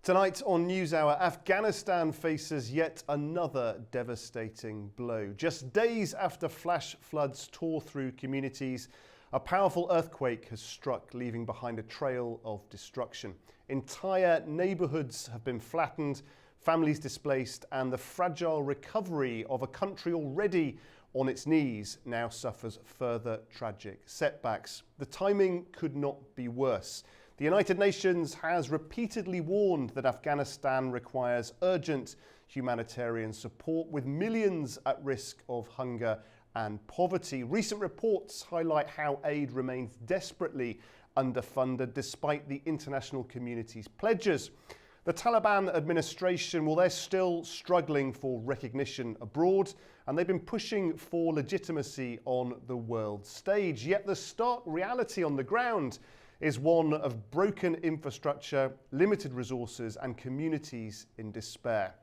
Tonight on Newshour, Afghanistan faces yet another devastating blow. Just days after flash floods tore through communities, a powerful earthquake has struck, leaving behind a trail of destruction. Entire neighborhoods have been flattened, families displaced, and the fragile recovery of a country already on its knees now suffers further tragic setbacks. The timing could not be worse. The United Nations has repeatedly warned that Afghanistan requires urgent humanitarian support, with millions at risk of hunger and poverty. Recent reports highlight how aid remains desperately underfunded despite the international community's pledges. The Taliban administration, well, they're still struggling for recognition abroad, and they've been pushing for legitimacy on the world stage. Yet the stark reality on the ground is one of broken infrastructure, limited resources, and communities in despair.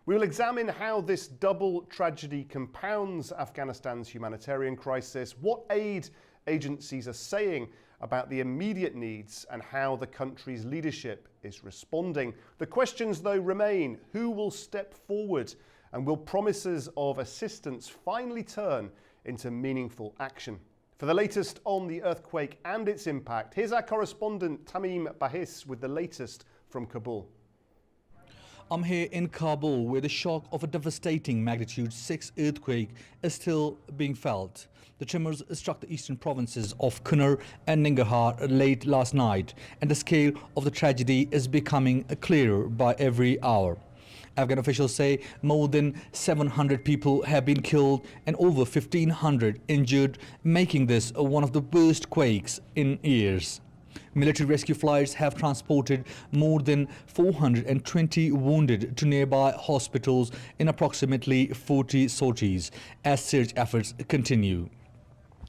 We will examine how this double tragedy compounds Afghanistan's humanitarian crisis, what aid agencies are saying about the immediate needs, and how the country's leadership is responding. The questions, though, remain: who will step forward, and will promises of assistance finally turn into meaningful action? For the latest on the earthquake and its impact, here's our correspondent Tamim Bahis with the latest from Kabul. I'm here in Kabul, where the shock of a devastating magnitude 6 earthquake is still being felt. The tremors struck the eastern provinces of Kunar and Nangarhar late last night, and the scale of the tragedy is becoming clearer by every hour. Afghan officials say more than 700 people have been killed and over 1,500 injured, making this one of the worst quakes in years. Military rescue flights have transported more than 420 wounded to nearby hospitals in approximately 40 sorties as search efforts continue.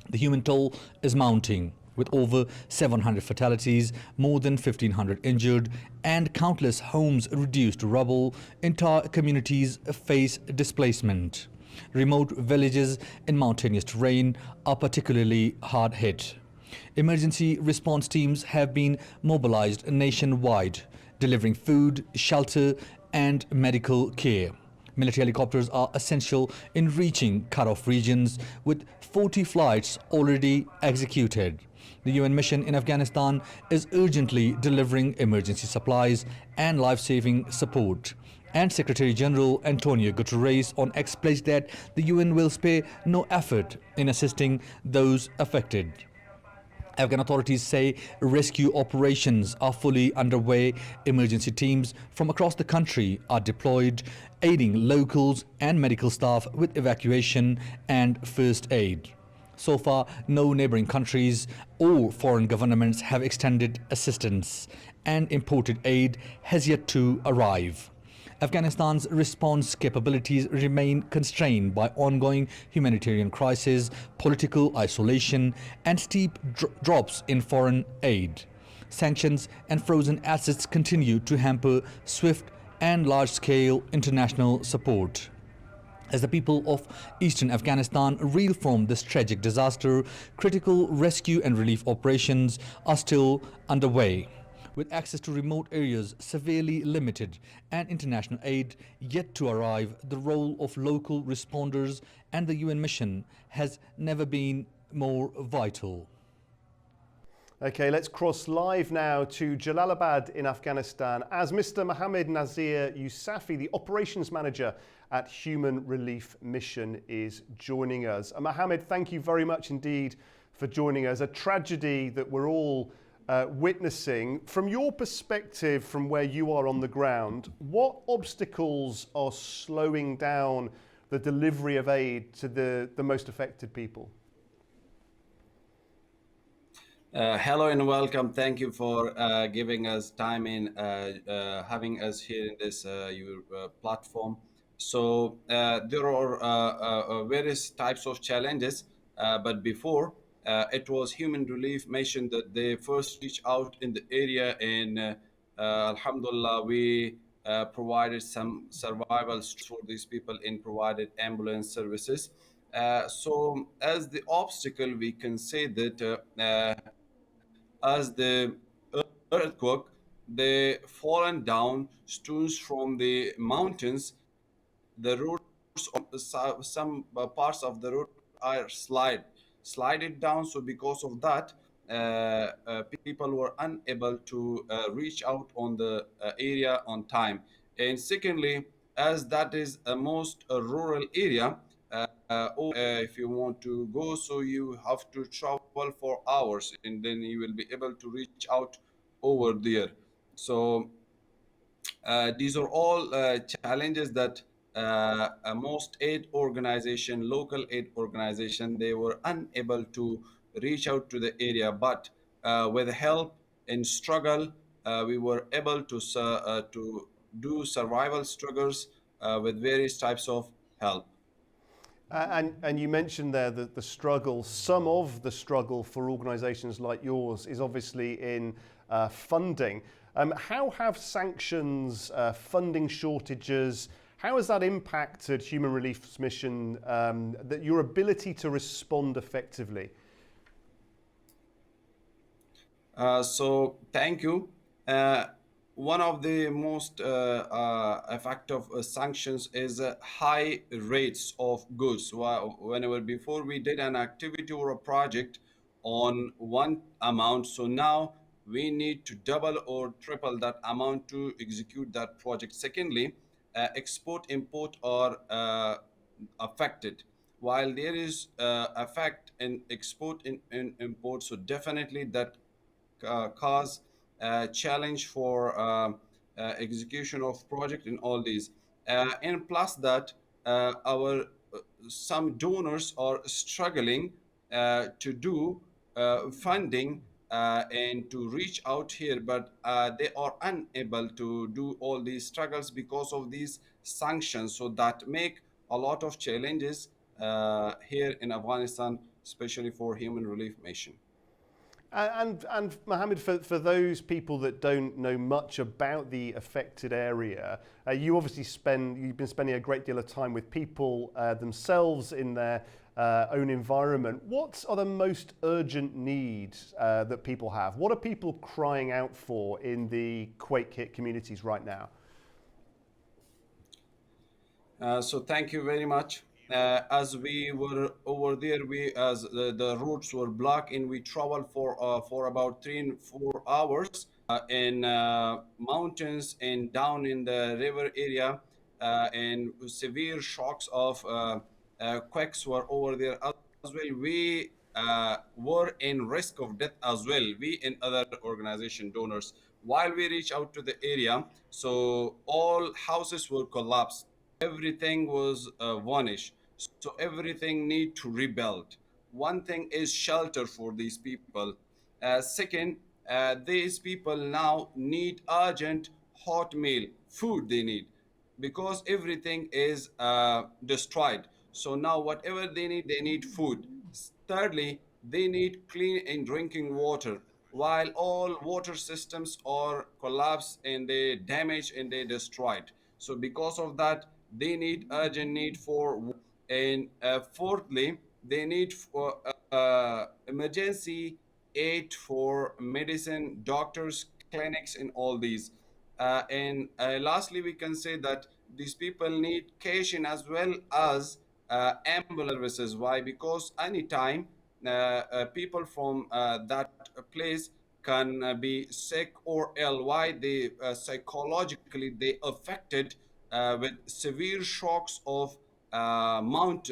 The human toll is mounting, with over 700 fatalities, more than 1,500 injured, and countless homes reduced to rubble. Entire communities face displacement. Remote villages in mountainous terrain are particularly hard hit. Emergency response teams have been mobilized nationwide, delivering food, shelter, and medical care. Military helicopters are essential in reaching cut-off regions, with 40 flights already executed. The UN mission in Afghanistan is urgently delivering emergency supplies and life-saving support. And Secretary General Antonio Guterres on X pledged that the UN will spare no effort in assisting those affected. Afghan authorities say rescue operations are fully underway. Emergency teams from across the country are deployed, aiding locals and medical staff with evacuation and first aid. So far, no neighboring countries or foreign governments have extended assistance, and imported aid has yet to arrive. Afghanistan's response capabilities remain constrained by ongoing humanitarian crisis, political isolation, and steep drops in foreign aid. Sanctions and frozen assets continue to hamper swift and large-scale international support. As the people of eastern Afghanistan reel from this tragic disaster, critical rescue and relief operations are still underway. With access to remote areas severely limited and international aid yet to arrive, the role of local responders and the UN mission has never been more vital. Okay, let's cross live now to Jalalabad in Afghanistan as Mr. Mohammed Nazir Yousafi, the operations manager at Human Relief Mission, is joining us. Mohammed, thank you very much indeed for joining us. A tragedy that we're all witnessing. From your perspective, from where you are on the ground, what obstacles are slowing down the delivery of aid to the most affected people? Hello and welcome. Thank you for giving us time in having us here in this your platform. So there are various types of challenges, but before it was Human Relief Mission that they first reached out in the area, and Alhamdulillah, we provided some survivals for these people and provided ambulance services. So as the obstacle, we can say that as the earthquake they fallen down stones from the mountains. The roads on some parts of the road are slided down. So because of that, people were unable to reach out on the area on time. And secondly, as that is a most rural area, or if you want to go, so you have to travel for hours, and then you will be able to reach out over there. So these are all challenges that most aid organization, local aid organization, they were unable to reach out to the area. But with help and struggle, we were able to do survival struggles with various types of help. And you mentioned there that the struggle, some of the struggle for organisations like yours is obviously in funding. How have sanctions, funding shortages, how has that impacted Human Relief's mission, that your ability to respond effectively? So thank you. Uh, One of the most effective sanctions is high rates of goods. Whenever before we did an activity or a project on one amount, so now we need to double or triple that amount to execute that project. Secondly, export import are affected. While there is effect in export in import, so definitely that cause challenge for execution of project in all these. And plus that, our some donors are struggling to do funding and to reach out here, but they are unable to do all these struggles because of these sanctions. So that make a lot of challenges here in Afghanistan, especially for human relief mission. And Mohammed, for those people that don't know much about the affected area, you obviously you've been spending a great deal of time with people themselves in their own environment. What are the most urgent needs that people have? What are people crying out for in the quake hit communities right now? So thank you very much. As we were over there, we as the routes were blocked, and we traveled for about 3 and 4 hours in mountains and down in the river area, and severe shocks of quakes were over there as well. We were in risk of death as well. We and other organization donors, while we reach out to the area, so all houses were collapsed, everything was vanished, so everything need to rebuild. One thing is shelter for these people. Second, these people now need urgent hot meal food they need, because everything is destroyed. So now whatever they need food. Thirdly, they need clean and drinking water, while all water systems are collapsed and they damaged and they destroyed. So because of that, they need urgent need for water. And fourthly, they need for emergency aid for medicine, doctors, clinics, and all these. And lastly, we can say that these people need cash in as well as ambulance services. Why? Because anytime people from that place can be sick or ill. Why? They psychologically they affected with severe shocks of mount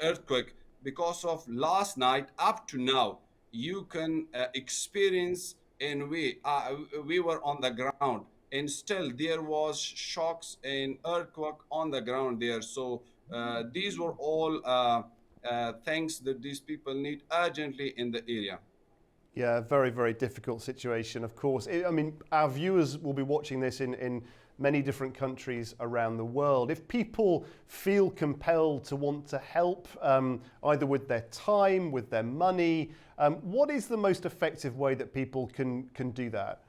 earthquake. Because of last night up to now, you can experience, and we were on the ground, and still there was shocks and earthquake on the ground there. So these were all things that these people need urgently in the area. Yeah, very, very difficult situation, of course. I mean, our viewers will be watching this in many different countries around the world. If people feel compelled to want to help, either with their time, with their money, what is the most effective way that people can do that?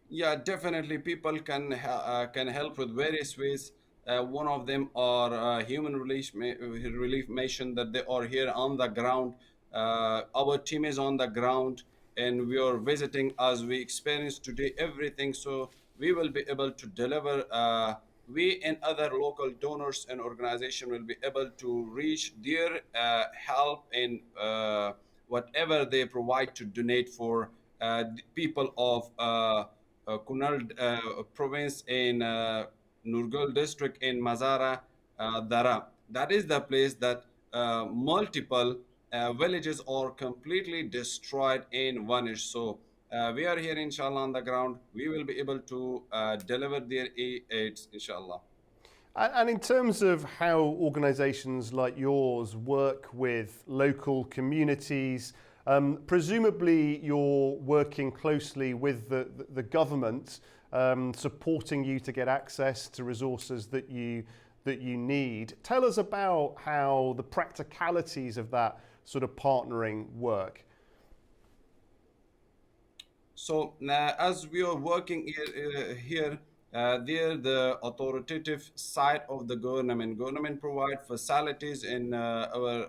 Yeah, definitely. People can help with various ways. One of them are relief mission that they are here on the ground. Our team is on the ground, and we are visiting as we experience today everything. So we will be able to deliver. We and other local donors and organization will be able to reach their help in whatever they provide to donate for the people of Kunar province in Nurgul district in Mazara Dara. That is the place that multiple villages are completely destroyed and vanished. So we are here, inshallah, on the ground. We will be able to deliver their aids, inshallah. And in terms of how organisations like yours work with local communities, presumably you're working closely with the government, supporting you to get access to resources that you need. Tell us about how the practicalities of that sort of partnering work. So as we are working here, there the authoritative side of the government. Government provide facilities in our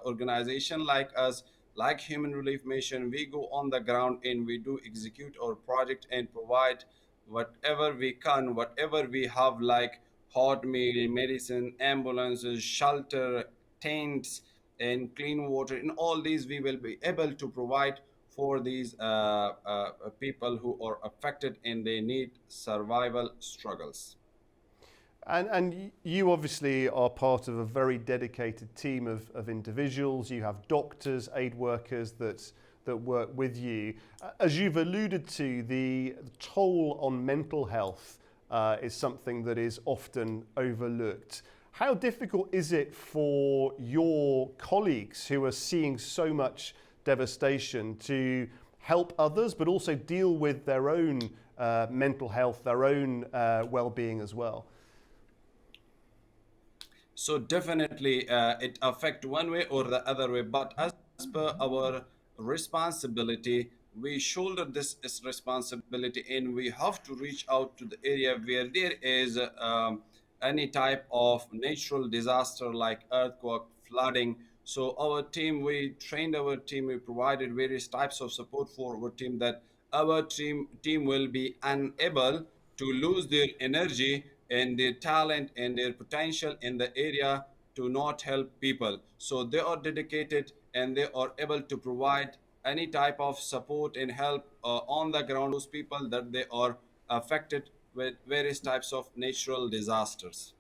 organization like us, like Human Relief Mission. We go on the ground and we do execute our project and provide whatever we can, whatever we have, like hot meal, medicine, ambulances, shelter, tents, and clean water. In all these, we will be able to provide for these people who are affected and they need survival struggles. And you obviously are part of a very dedicated team of individuals. You have doctors, aid workers that work with you. As you've alluded to, the toll on mental health is something that is often overlooked. How difficult is it for your colleagues who are seeing so much devastation to help others, but also deal with their own mental health, their own well-being as well? So definitely it affect one way or the other way, but as per our responsibility, we shoulder this responsibility and we have to reach out to the area where there is any type of natural disaster like earthquake, flooding. So our team, we trained our team, we provided various types of support for our team, that our team will be unable to lose their energy and their talent and their potential in the area to not help people. So they are dedicated and they are able to provide any type of support and help on the ground those people that they are affected with various types of natural disasters.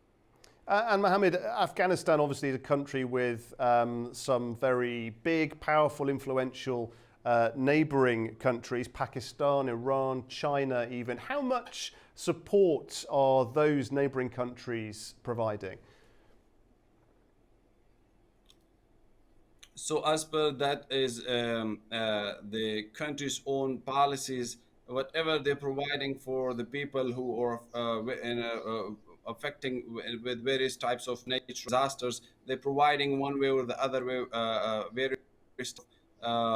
And Mohammed, Afghanistan obviously is a country with some very big, powerful, influential neighbouring countries, Pakistan, Iran, China even. How much support are those neighbouring countries providing? So as per that is the country's own policies, whatever they're providing for the people who are affecting with various types of natural disasters, they're providing one way or the other way various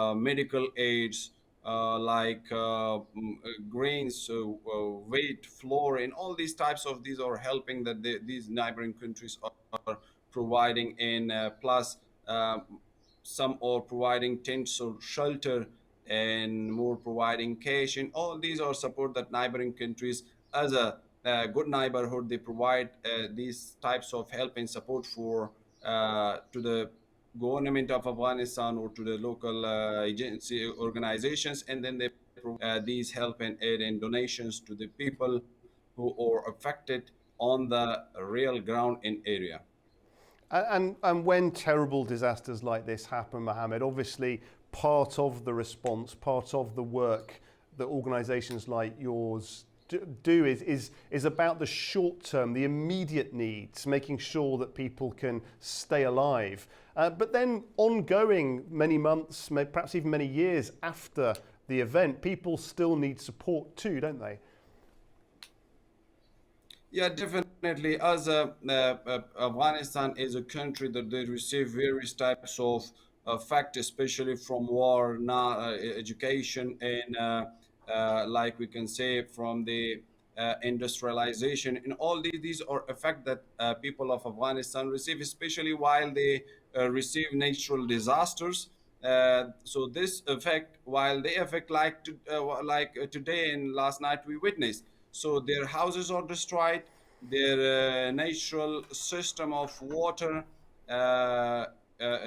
medical aids like grains, so wheat, flour, and all these types of these are helping that these neighboring countries are providing in plus. Some are providing tents or shelter and more providing cash, and all these are support that neighboring countries as a good neighborhood. They provide these types of help and support for to the government of Afghanistan or to the local agency organizations, and then they provide these help and aid and donations to the people who are affected on the real ground in area. And when terrible disasters like this happen, Mohammed, obviously part of the response, part of the work that organisations like yours do is about the short term, the immediate needs, making sure that people can stay alive. But then ongoing many months, perhaps even many years after the event, people still need support too, don't they? Yeah, definitely. As Afghanistan is a country that they receive various types of fact, especially from war, education, and like we can say from the industrialization, and all these are effect that people of Afghanistan receive, especially while they receive natural disasters. So this effect, while they affect today and last night we witnessed, so their houses are destroyed, their natural system of water,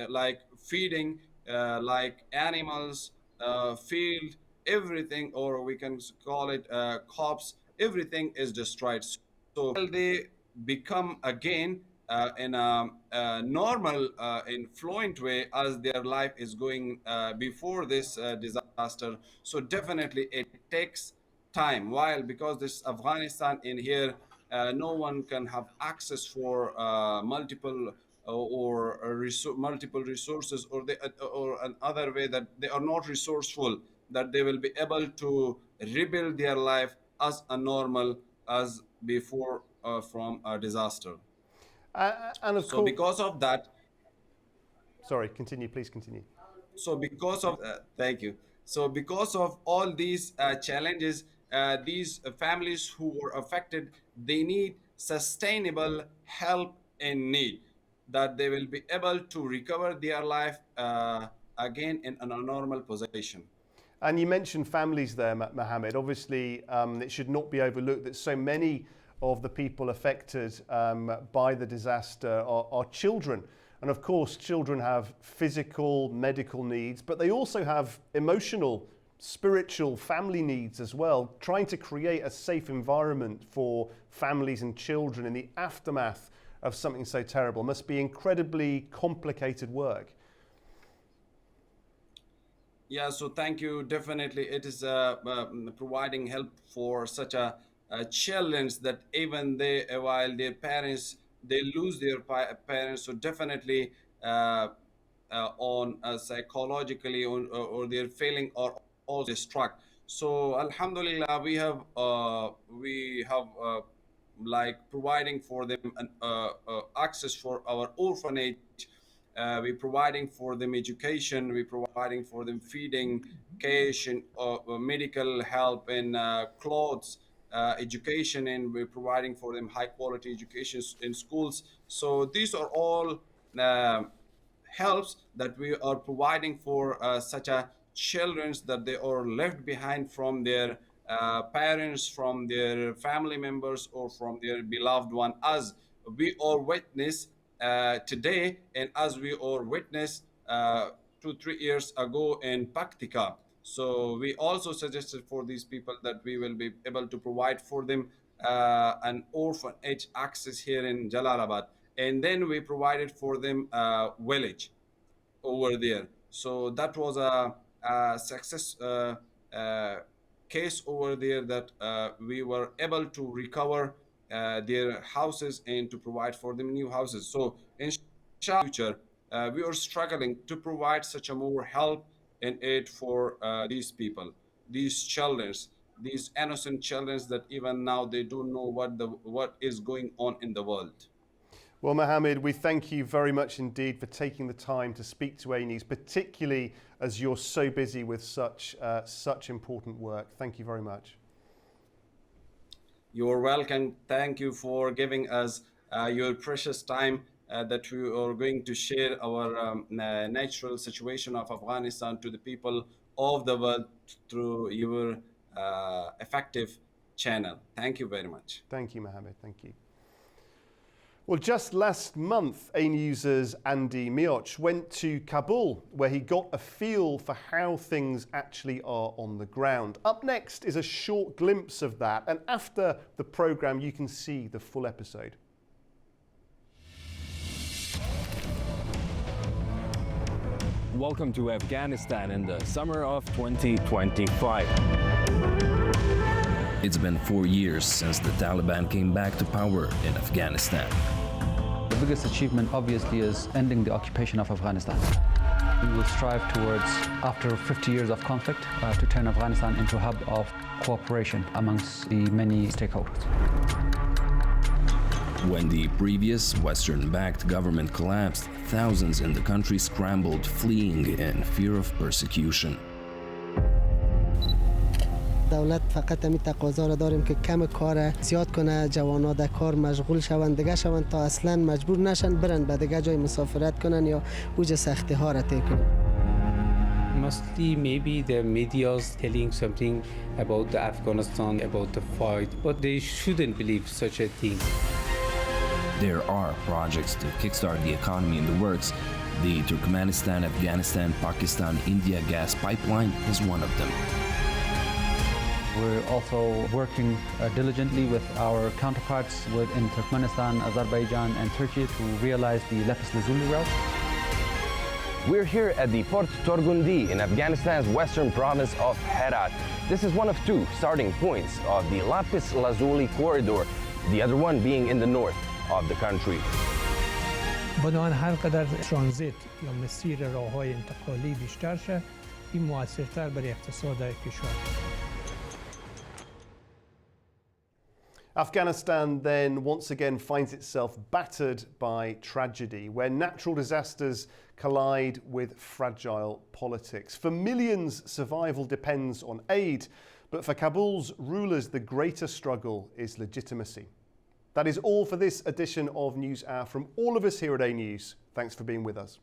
like feeding, like animals, field, everything, or we can call it crops, everything is destroyed. So will they become again in a normal, in fluent way as their life is going before this disaster? So definitely it takes time. While because this Afghanistan in here, no one can have access for multiple multiple resources, or or another way that they are not resourceful, that they will be able to rebuild their life as a normal as before from a disaster. And of So course, because of that, sorry, continue, please continue. so because of thank you. So because of all these challenges, these families who were affected, they need sustainable help and need, that they will be able to recover their life again in a normal position. And you mentioned families there, Mohammed. Obviously, it should not be overlooked that so many of the people affected by the disaster are children. And of course, children have physical, medical needs, but they also have emotional, spiritual, family needs as well. Trying to create a safe environment for families and children in the aftermath of something so terrible must be incredibly complicated work. Yeah, so thank you. Definitely, it is providing help for such a challenge that even they, while their parents, they lose their parents. So definitely, on psychologically, or their feeling are also struck. So Alhamdulillah, we have like providing for them an access for our orphanage. We're providing for them education, we're providing for them feeding, cash, and medical help, and clothes, education, and we're providing for them high quality education in schools. So these are all helps that we are providing for such a children, that they are left behind from their parents, from their family members, or from their beloved one, as we all witness today, and as we all witnessed 2-3 years ago in Paktika. So we also suggested for these people that we will be able to provide for them an orphanage access here in Jalalabad, and then we provided for them a village over there. So that was a success case over there, that we were able to recover their houses and to provide for them new houses. So in future, we are struggling to provide such a more help and aid for these people, these children, these innocent children that even now they don't know what is going on in the world. Well, Mohammed, we thank you very much indeed for taking the time to speak to A News, particularly as you're so busy with such important work. Thank you very much. You're welcome. Thank you for giving us your precious time that we are going to share our natural situation of Afghanistan to the people of the world through your effective channel. Thank you very much. Thank you, Mohammed. Thank you. Well, just last month, A News's Andy Mioch went to Kabul, where he got a feel for how things actually are on the ground. Up next is a short glimpse of that, and after the programme, you can see the full episode. Welcome to Afghanistan in the summer of 2025. It's been 4 years since the Taliban came back to power in Afghanistan. The biggest achievement, obviously, is ending the occupation of Afghanistan. We will strive towards, after 50 years of conflict, to turn Afghanistan into a hub of cooperation amongst the many stakeholders. When the previous Western-backed government collapsed, thousands in the country scrambled, fleeing in fear of persecution. دولت فقط همین تقاضا را داریم که کم کار زیاد کنه، جوانا در کار مشغول شوند، دیگه شوند تا اصلا مجبور نشن برن به دیگه جای مسافرت کنن یا اوج سختی ها را طی کنن. Mostly maybe the media's telling something about the Afghanistan, about the fight, but they shouldn't believe such a thing. There are projects to kickstart the economy in the works. The Turkmenistan-Afghanistan-Pakistan-India gas pipeline is one of them. We're also working diligently with our counterparts in Turkmenistan, Azerbaijan, and Turkey to realize the Lapis Lazuli route. We're here at the Port Torgundi in Afghanistan's western province of Herat. This is one of two starting points of the Lapis Lazuli corridor, the other one being in the north of the country. بنابراین هر قدر ترانزیت یا مسیر راه‌های انتقالی بیشتر شه این موثرتر برای اقتصاد کشور. Afghanistan then once again finds itself battered by tragedy, where natural disasters collide with fragile politics. For millions, survival depends on aid, but for Kabul's rulers, the greater struggle is legitimacy. That is all for this edition of Newshour from all of us here at A News. Thanks for being with us.